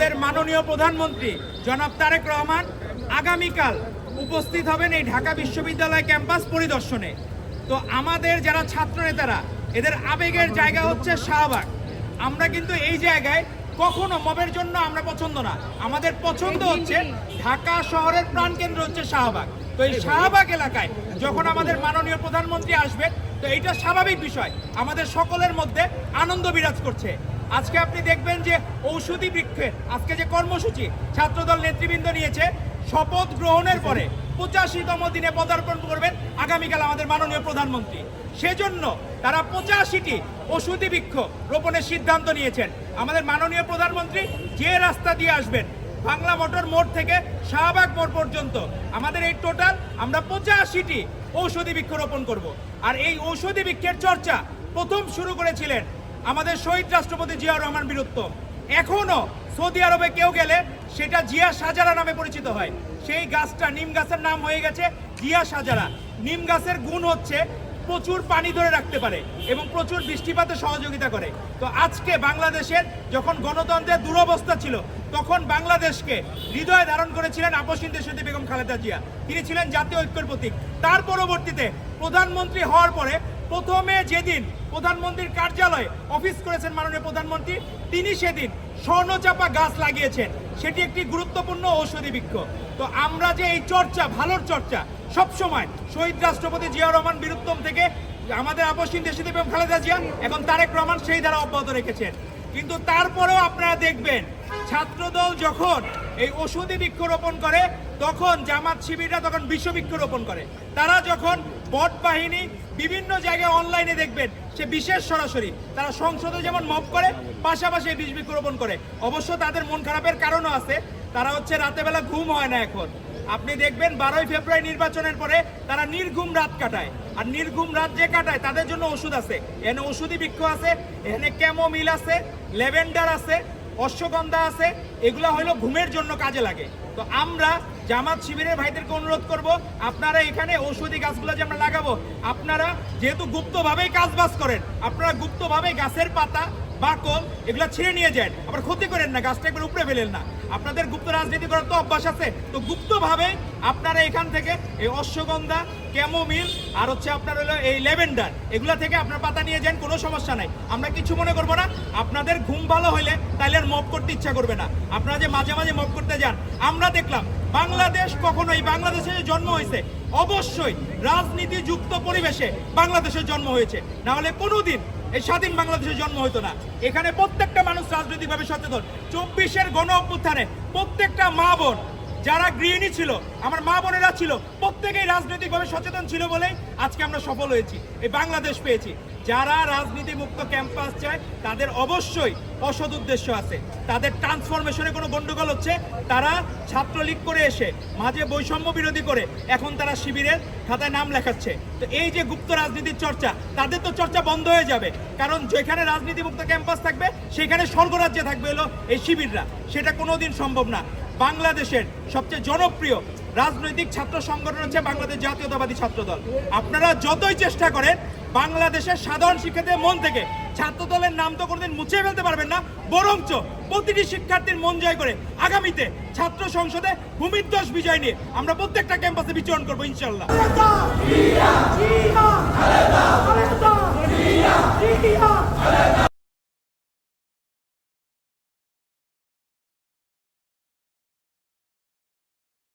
আমাদের মাননীয় প্রধানমন্ত্রী জনাব তারেক রহমান আগামীকাল উপস্থিত হবেন এই ঢাকা বিশ্ববিদ্যালয় ক্যাম্পাস পরিদর্শনে। তো আমাদের যারা ছাত্র নেতারা, এদের আবেগের জায়গা হচ্ছে শাহবাগ। আমরা কিন্তু এই জায়গায় কখনো মবের জন্য আমরা পছন্দ না, আমাদের পছন্দ হচ্ছে ঢাকা শহরের প্রাণকেন্দ্র হচ্ছে শাহবাগ। তো এই শাহবাগ এলাকায় যখন আমাদের মাননীয় প্রধানমন্ত্রী আসবেন, তো এইটা স্বাভাবিক বিষয়, আমাদের সকলের মধ্যে আনন্দ বিরাজ করছে। আজকে আপনি দেখবেন যে ঔষধি বৃক্ষের আজকে যে কর্মসূচি ছাত্রদল নেতৃবৃন্দ নিয়েছে, শপথ গ্রহণের পরে 85তম দিনে পদার্পণ করবেন আগামীকাল আমাদের মাননীয় প্রধানমন্ত্রী। সেজন্য তারা 85টি ঔষধি বৃক্ষ রোপণের সিদ্ধান্ত নিয়েছেন। আমাদের মাননীয় প্রধানমন্ত্রী যে রাস্তা দিয়ে আসবেন, বাংলা মোটর মোড় থেকে শাহবাগ মোড় পর্যন্ত, আমাদের এই টোটাল আমরা 85টি ঔষধি বৃক্ষ রোপণ করব। আর এই ঔষধি বৃক্ষের চর্চা প্রথম শুরু করেছিলেন আমাদের শহীদ রাষ্ট্রপতি জিয়াউর রহমান বীরুত্তম। এখনো সৌদি আরবে কেউ গেলে সেটা জিয়া সাজারা নামে পরিচিত হয়। সেই গাছটা, নিম গাছের নাম হয়ে গেছে জিয়া সাজারা। নিম গাছের গুণ হচ্ছে প্রচুর পানি ধরে রাখতে পারে এবং প্রচুর বৃষ্টিপাতে সহযোগিতা করে। তো আজকে বাংলাদেশের যখন গণতন্ত্রের দুরবস্থা ছিল, তখন বাংলাদেশকে হৃদয়ে ধারণ করেছিলেন আপসহীন দেশনেত্রী বেগম খালেদা জিয়া। তিনি ছিলেন জাতীয় ঐক্যের প্রতীক। তার পরবর্তীতে প্রধানমন্ত্রী হওয়ার পরে প্রথমে যেদিন প্রধানমন্ত্রীর কার্যালয়ে অফিস করেছেন মাননীয় প্রধানমন্ত্রী, তিনি সেদিন স্বর্ণচাপা গাছ লাগিয়েছেন। সেটি একটি গুরুত্বপূর্ণ ঔষধি বৃক্ষ। তো আমরা যে এই চর্চা, ভালোর চর্চা সবসময় শহীদ রাষ্ট্রপতি জিয়াউর রহমান বীরুত্তম থেকে আমাদের আপসহীন দেশনেত্রী বেগম খালেদা জিয়া, এখন তারেক রহমান সেই ধারা অব্যাহত রেখেছেন। কিন্তু তারপরেও আপনারা দেখবেন ছাত্রদল যখন এই ঔষধি বৃক্ষ রোপণ করে, তখন জামাত শিবিররা তখন বিশ্ব বৃক্ষ রোপণ করে। তারা যখন বট বাহিনী বিভিন্ন জায়গায় অনলাইনে দেখবেন সে বিশেষ সরাসরি তারা সংসদে যেমন মব করে, পাশাপাশি বিষ বৃক্ষ রোপণ করে। অবশ্য তাদের মন খারাপের কারণও আছে, তারা হচ্ছে রাতে বেলা ঘুম হয় না। এখন আপনি দেখবেন 12ই ফেব্রুয়ারি নির্বাচনের পরে তারা নির্ঘুম রাত কাটায়। আর নির্ঘুম রাত যে কাটায় তাদের জন্য ওষুধ আছে, এখানে ঔষধি বৃক্ষ আছে, এখানে ক্যামোমিল আছে, ল্যাভেন্ডার আছে, অশ্বগন্ধা আছে। এগুলো হলো ঘুমের জন্য কাজে লাগে। তো আমরা জামাত শিবিরের ভাইদেরকে অনুরোধ করব, আপনারা এখানে ঔষধি গাছগুলো যে আমরা লাগাবো, আপনারা যেহেতু গুপ্তভাবেই কাজবাজ করেন, আপনারা গুপ্তভাবে গাছের পাতা, বাকল এগুলো ছিঁড়ে নিয়ে যান, আবার ক্ষতি করেন না, গাছটা একবার উপড়ে ফেলেন না। আপনাদের গুপ্ত রাজনীতি করার তো অভ্যাস আছে। তো গুপ্তভাবে আপনারা এখান থেকে এই অশ্বগন্ধা, ক্যামোমিল আর হচ্ছে আপনার হলো এই ল্যাভেন্ডার, এগুলা থেকে আপনার পাতা নিয়ে যান, কোনো সমস্যা নাই। আমরা কিছু মনে করবো না। আপনাদের ঘুম ভালো হইলে তাইলে আর মব করতে ইচ্ছা করবে না। আপনারা যে মাঝে মাঝে মব করতে যান, আমরা দেখলাম বাংলাদেশ কখনোই, বাংলাদেশে জন্ম হয়েছে অবশ্যই রাজনীতি যুক্ত পরিবেশে বাংলাদেশের জন্ম হয়েছে, না হলে কোনোদিন এই স্বাধীন বাংলাদেশের জন্ম হইতো না। এখানে প্রত্যেকটা মানুষ রাজনৈতিকভাবে সচেতন। 24-এর গণ অভ্যুত্থানে প্রত্যেকটা মা বোন যারা গৃহিণী ছিল, আমার মা বোনেরা ছিল, প্রত্যেকেই রাজনৈতিকভাবে সচেতন ছিল বলেই আজকে আমরা সফল হয়েছি, এই বাংলাদেশ পেয়েছি। যারা রাজনীতি মুক্ত ক্যাম্পাস চায় তাদের অবশ্যই অসৎ উদ্দেশ্য আছে, তাদের ট্রান্সফরমেশনে কোনো গন্ডগোল হচ্ছে। তারা ছাত্রলীগ করে এসে মাঝে বৈষম্য বিরোধী করে এখন তারা শিবিরের খাতায় নাম লেখাচ্ছে। তো এই যে গুপ্ত রাজনীতির চর্চা, তাদের তো চর্চা বন্ধ হয়ে যাবে, কারণ যেখানে রাজনীতি মুক্ত ক্যাম্পাস থাকবে সেখানে স্বর্গরাজ্যে থাকবে হলো এই শিবিররা। সেটা কোনোদিন সম্ভব না। বাংলাদেশের সবচেয়ে জনপ্রিয় রাজনৈতিক ছাত্র সংগঠন হচ্ছে বাংলাদেশ জাতীয়তাবাদী ছাত্রদল। আপনারা যতই চেষ্টা করেন বাংলাদেশের সাধারণ শিক্ষার্থীদের মন থেকে ছাত্রদলের নাম তো কোনোদিন মুছে ফেলতে পারবেন না, বরঞ্চ প্রতিটি শিক্ষার্থীর মন জয় করে আগামীতে ছাত্র সংসদে ভূমিধ্বস বিজয় নিয়ে আমরা প্রত্যেকটা ক্যাম্পাসে বিচরণ করবো ইনশাল্লাহ।